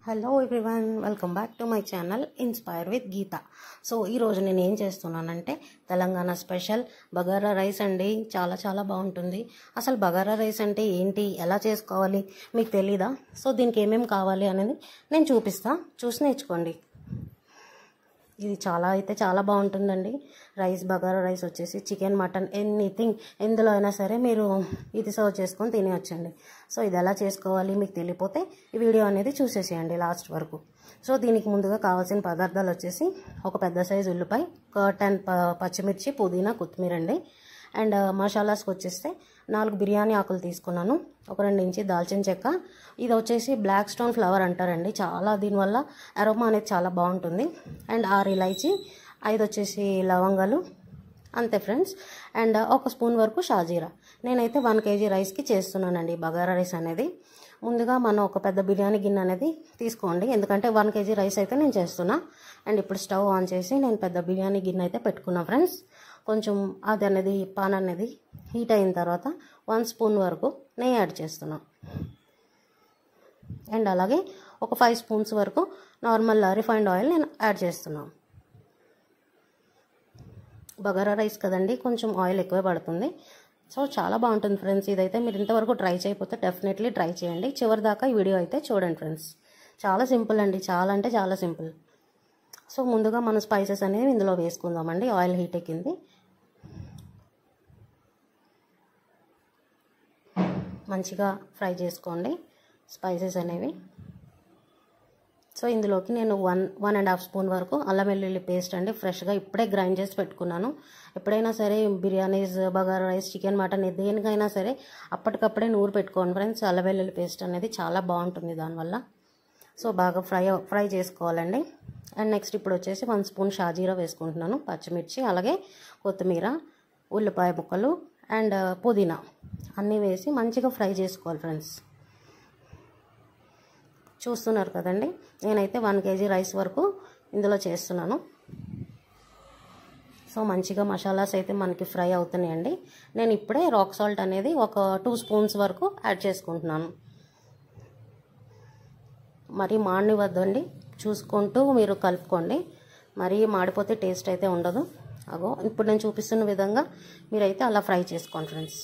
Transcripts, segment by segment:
Hello everyone, welcome back to my channel inspire with Geeta. So ఈరోజు నేను ఏం చేస్తున్నానంటే తెలంగాణ స్పెషల్ బగారా రైస్ అండి. చాలా చాలా బాగుంటుంది. అసలు బగారా రైస్ అంటే ఏంటి, ఎలా చేసుకోవాలి మీకు తెలీదా? సో దీనికి ఏమేమి కావాలి అనేది నేను చూపిస్తా, చూసి నేర్చుకోండి. ఇది చాలా బాగుంటుందండి. బగారా రైస్ వచ్చేసి చికెన్, మటన్, ఎనీథింగ్ ఎందులో అయినా సరే మీరు ఇది సర్వ్ చేసుకొని తినేయొచ్చండి. సో ఇది ఎలా చేసుకోవాలి మీకు తెలియపోతే ఈ వీడియో అనేది చూసేసేయండి లాస్ట్ వరకు. సో దీనికి ముందుగా కావాల్సిన పదార్థాలు వచ్చేసి ఒక పెద్ద సైజు ఉల్లిపాయ, 10 పచ్చిమిర్చి, పుదీనా, కొత్తిమీర అండి. అండ్ మసాలాస్కి వచ్చేస్తే 4 బిర్యానీ ఆకులు తీసుకున్నాను, ఒక 2 ఇంచి దాల్చిన చెక్క. ఇది వచ్చేసి బ్లాక్ స్టోన్ ఫ్లవర్ అంటారండి. దీనివల్ల అరోమా అనేది చాలా బాగుంటుంది. అండ్ 6 ఇలాచీ, 5 వచ్చేసి లవంగాలు, అంతే ఫ్రెండ్స్. అండ్ 1 స్పూన్ వరకు షాజీరా. నేనైతే 1 kg రైస్కి చేస్తున్నానండి బగారా రైస్ అనేది. ముందుగా మనం ఒక పెద్ద బిర్యానీ గిన్నె అనేది తీసుకోండి, ఎందుకంటే 1 kg రైస్ అయితే నేను చేస్తున్నా. అండ్ ఇప్పుడు స్టవ్ ఆన్ చేసి నేను పెద్ద బిర్యానీ గిన్నె అయితే పెట్టుకున్నా ఫ్రెండ్స్. కొంచెం పాన్ అనేది హీట్ అయిన తర్వాత 1 స్పూన్ వరకు నెయ్యి యాడ్ చేస్తున్నాం. అండ్ అలాగే ఒక 5 స్పూన్స్ వరకు నార్మల్ రిఫైండ్ ఆయిల్ నేను యాడ్ చేస్తున్నాను. బగారా రైస్ కదండి, కొంచెం ఆయిల్ ఎక్కువే పడుతుంది. సో చాలా బాగుంటుంది ఫ్రెండ్స్. ఇదైతే మీరు ఇంతవరకు ట్రై చేయకపోతే డెఫినెట్లీ ట్రై చేయండి. చివరి దాకా ఈ వీడియో అయితే చూడండి ఫ్రెండ్స్. చాలా సింపుల్ అండి, చాలా అంటే చాలా సింపుల్. సో ముందుగా మనం స్పైసెస్ అనేవి ఇందులో వేసుకుందామండి. ఆయిల్ హీట్ ఎక్కింది, మంచిగా ఫ్రై చేసుకోండి స్పైసెస్ అనేవి. సో ఇందులోకి నేను 1.5 స్పూన్ వరకు అల్లం వెల్లుల్లి పేస్ట్ అండి, ఫ్రెష్గా ఇప్పుడే గ్రైండ్ చేసి పెట్టుకున్నాను. ఎప్పుడైనా సరే biryanis, bagara rice, chicken, mutton దేనికైనా సరే అప్పటికప్పుడే నూరు పెట్టుకోండి ఫ్రెండ్స్. అల్లం వెల్లుల్లి పేస్ట్ అనేది చాలా బాగుంటుంది దానివల్ల. సో బాగా ఫ్రై చేసుకోవాలండి. అండ్ నెక్స్ట్ ఇప్పుడు వచ్చేసి 1 స్పూన్ షాజీరా వేసుకుంటున్నాను, పచ్చిమిర్చి, అలాగే కొత్తిమీర, ఉల్లిపాయ ముక్కలు అండ్ పుదీనా అన్నీ వేసి మంచిగా ఫ్రై చేసుకోవాలి ఫ్రెండ్స్. చూస్తున్నారు కదండి, నేనైతే 1 kg రైస్ వరకు ఇందులో చేస్తున్నాను. సో మంచిగా మసాలాస్ అయితే మనకి ఫ్రై అవుతున్నాయండి. నేను ఇప్పుడే రాక్ సాల్ట్ అనేది ఒక 2 స్పూన్స్ వరకు యాడ్ చేసుకుంటున్నాను. మరి మాడనివ్వద్దండి, చూసుకుంటూ మీరు కలుపుకోండి. మరి మాడిపోతే టేస్ట్ అయితే ఉండదు. ఇప్పుడు నేను చూపిస్తున్న విధంగా మీరైతే అలా ఫ్రై చేసుకోండి ఫ్రెండ్స్.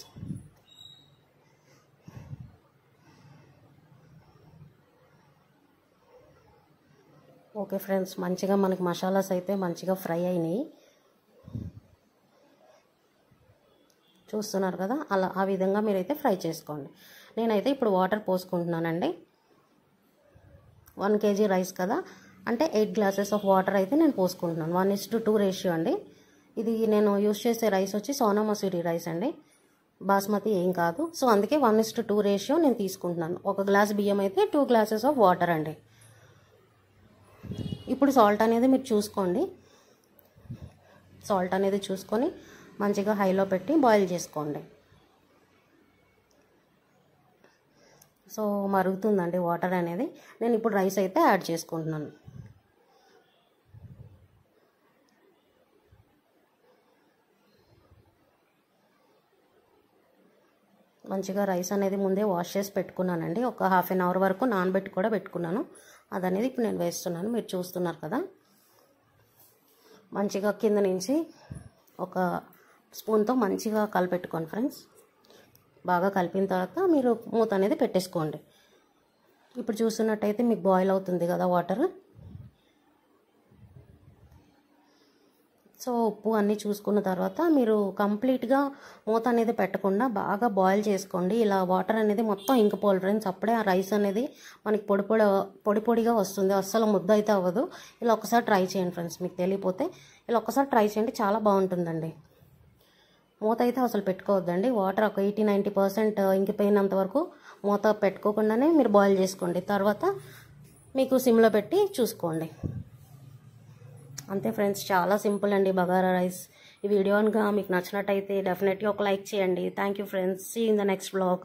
ఓకే ఫ్రెండ్స్, మంచిగా మనకి మసాలాస్ అయితే మంచిగా ఫ్రై అయినాయి. చూస్తున్నారు కదా, ఆ విధంగా మీరైతే ఫ్రై చేసుకోండి. నేనైతే ఇప్పుడు వాటర్ పోసుకుంటున్నానండి. 1 kg రైస్ కదా, అంటే 8 గ్లాసెస్ ఆఫ్ వాటర్ అయితే నేను పోసుకుంటున్నాను. 1:2 రేషియో అండి. ఇది నేను యూస్ చేసే రైస్ వచ్చి సోనా మసూరి రైస్ అండి, బాస్మతి ఏం కాదు. సో అందుకే 1:2 రేషియో నేను తీసుకుంటున్నాను. 1 గ్లాస్ బియ్యం అయితే 2 గ్లాసెస్ ఆఫ్ వాటర్ అండి. ఇప్పుడు సాల్ట్ అనేది మీరు చూసుకోండి. సాల్ట్ అనేది చూసుకొని మంచిగా హైలో పెట్టి బాయిల్ చేసుకోండి. సో మరుగుతుందండి వాటర్ అనేది. నేను ఇప్పుడు రైస్ అయితే యాడ్ చేసుకుంటున్నాను. మంచిగా రైస్ అనేది ముందే వాష్ చేసి పెట్టుకున్నానండి. ఒక ½ an hour వరకు నానబెట్టి కూడా పెట్టుకున్నాను. అదనేది ఇప్పుడు నేను వేస్తున్నాను, మీరు చూస్తున్నారు కదా. మంచిగా కింద నుంచి ఒక స్పూన్తో మంచిగా కలిపెట్టుకోండి ఫ్రెండ్స్. బాగా కలిపిన తర్వాత మీరు మూత అనేది పెట్టేసుకోండి. ఇప్పుడు చూస్తున్నట్టయితే మీకు బాయిల్ అవుతుంది కదా వాటర్. సో ఉప్పు అన్నీ చూసుకున్న తర్వాత మీరు కంప్లీట్గా మూత అనేది పెట్టకుండా బాగా బాయిల్ చేసుకోండి. ఇలా వాటర్ అనేది మొత్తం ఇంకిపోవాలి ఫ్రెండ్స్. అప్పుడే ఆ రైస్ అనేది మనకి పొడిగా వస్తుంది, అస్సలు ముద్ద అయితే అవ్వదు. ఇలా ఒకసారి ట్రై చేయండి ఫ్రెండ్స్, మీకు తెలియపోతే ఇలా ఒకసారి ట్రై చేయండి, చాలా బాగుంటుందండి. మూత అయితే అసలు పెట్టుకోవద్దండి. వాటర్ ఒక 80-90% ఇంకిపోయినంత వరకు మూత పెట్టుకోకుండానే మీరు బాయిల్ చేసుకోండి. తర్వాత మీకు సిమ్లో పెట్టి చూసుకోండి. అంతే ఫ్రెండ్స్, చాలా సింపుల్ అండి బగారా రైస్. ఈ వీడియో కనుక మీకు నచ్చినట్టయితే డెఫినెట్లీ ఒక లైక్ చేయండి. Thank you friends, see in the next vlog.